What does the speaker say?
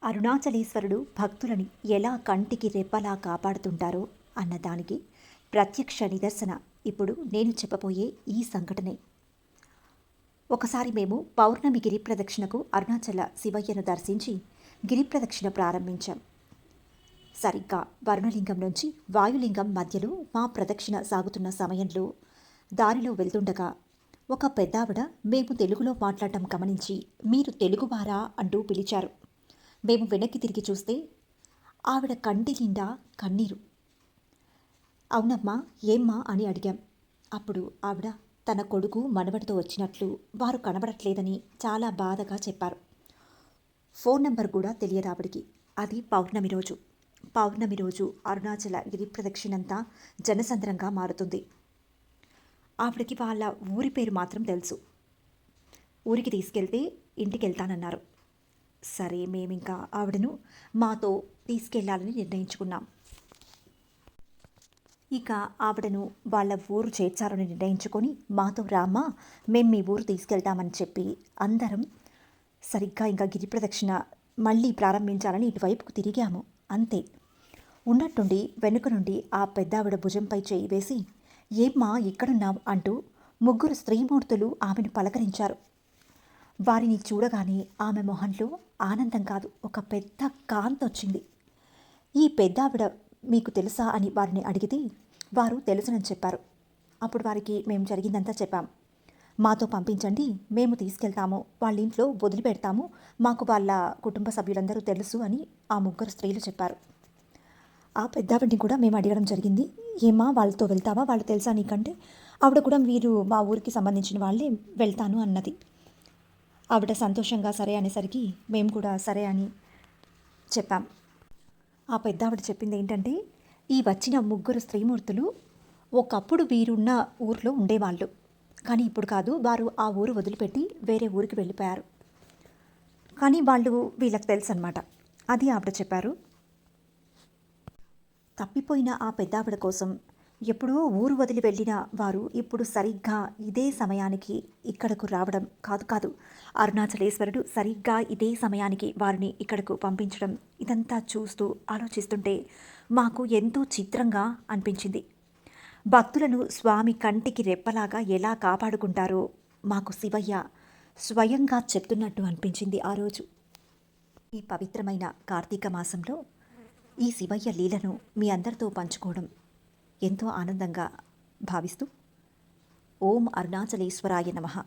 అరుణాచలేశ్వరుడు భక్తులని ఎలా కంటికి రెప్పలా కాపాడుతుంటారో అన్నదానికి ప్రత్యక్ష నిదర్శన ఇప్పుడు నేను చెప్పబోయే ఈ సంఘటనే. ఒకసారి మేము పౌర్ణమి గిరి ప్రదక్షిణకు అరుణాచల శివయ్యను దర్శించి గిరి ప్రదక్షిణ ప్రారంభించాం. సరిగ్గా వరుణలింగం నుంచి వాయులింగం మధ్యలో మా ప్రదక్షిణ సాగుతున్న సమయంలో దారిలో వెళ్తుండగా ఒక పెద్దావిడ మేము తెలుగులో మాట్లాడటం గమనించి, "మీరు తెలుగువారా?" అంటూ పిలిచారు. మేము వెనక్కి తిరిగి చూస్తే ఆవిడ కంటి నిండా కన్నీరు. "అవునమ్మా, ఏమ్మా?" అని అడిగాం. అప్పుడు ఆవిడ తన కొడుకు మనవడితో వచ్చినట్లు, వారు కనబడట్లేదని చాలా బాధగా చెప్పారు. ఫోన్ నంబర్ కూడా తెలియదు ఆవిడికి. అది పౌర్ణమి రోజు. పౌర్ణమి రోజు అరుణాచల గిరి ప్రదక్షిణంతా జనసంద్రంగా మారుతుంది. ఆవిడకి వాళ్ళ ఊరి పేరు మాత్రం తెలుసు. ఊరికి తీసుకెళ్తే ఇంటికి వెళ్తానన్నారు. సరే, మేమింకా ఆవిడను మాతో తీసుకెళ్లాలని నిర్ణయించుకున్నాం. ఇక ఆవిడను వాళ్ళ ఊరు చేర్చాలని నిర్ణయించుకొని, "మాతో రామ్మా, మేము మీ ఊరు తీసుకెళ్తామని చెప్పి అందరం సరిగ్గా ఇంకా గిరి ప్రదక్షిణ మళ్ళీ ప్రారంభించాలని ఇటువైపుకు తిరిగాము. అంతే, ఉన్నట్టుండి వెనుక నుండి ఆ పెద్దావిడ భుజంపై చేయి వేసి, "ఏమ్మా ఇక్కడున్నావు?" అంటూ ముగ్గురు స్త్రీమూర్తులు ఆమెను పలకరించారు. వారిని చూడగానే ఆమె మొహంలో ఆనందం కాదు, ఒక పెద్ద కాంతొచ్చింది. "ఈ పెద్దావిడ మీకు తెలుసా?" అని వారిని అడిగితే వారు తెలుసునని చెప్పారు. అప్పుడు వారికి మేము జరిగిందంతా చెప్పాం. "మాతో పంపించండి, మేము తీసుకెళ్తాము, వాళ్ళ ఇంట్లో వదిలిపెడతాము, మాకు వాళ్ళ కుటుంబ సభ్యులందరూ తెలుసు" అని ఆ ముగ్గురు స్త్రీలు చెప్పారు. ఆ పెద్దావిడిని కూడా మేము అడగడం జరిగింది. "ఏమా, వాళ్ళతో వెళ్తావా? వాళ్ళు తెలుసా నీకంటే?" ఆవిడ కూడా "వీరు మా ఊరికి సంబంధించిన వాళ్ళే, వెళ్తాను" అన్నది. ఆవిడ సంతోషంగా సరే అనేసరికి మేము కూడా సరే అని చెప్పాం. ఆ పెద్దావిడ చెప్పింది ఏంటంటే, "ఈ వచ్చిన ముగ్గురు స్త్రీమూర్తులు ఒకప్పుడు వీరున్న ఊర్లో ఉండేవాళ్ళు, కానీ ఇప్పుడు కాదు, వారు ఆ ఊరు వదిలిపెట్టి వేరే ఊరికి వెళ్ళిపోయారు. కానీ వాళ్ళు వీళ్ళకి తెలుసు అనమాట." అది ఆవిడ చెప్పారు. తప్పిపోయిన ఆ పెద్దావిడ కోసం ఎప్పుడో ఊరు వదిలి వెళ్ళిన వారు ఇప్పుడు సరిగ్గా ఇదే సమయానికి ఇక్కడకు రావడం కాదు, అరుణాచలేశ్వరుడు సరిగ్గా ఇదే సమయానికి వారిని ఇక్కడకు పంపించడం, ఇదంతా చూస్తూ ఆలోచిస్తుంటే మాకు ఎంతో చిత్రంగా అనిపించింది. భక్తులను స్వామి కంటికి రెప్పలాగా ఎలా కాపాడుకుంటారో మాకు శివయ్య స్వయంగా చెప్తున్నట్టు అనిపించింది ఆ రోజు. ఈ పవిత్రమైన కార్తీక మాసంలో ఈ శివయ్య లీలను మీ అందరితో పంచుకోవడం ఎంతో ఆనందంగా భావిస్తూ, ఓం అరుణాచలేశ్వరాయ నమః.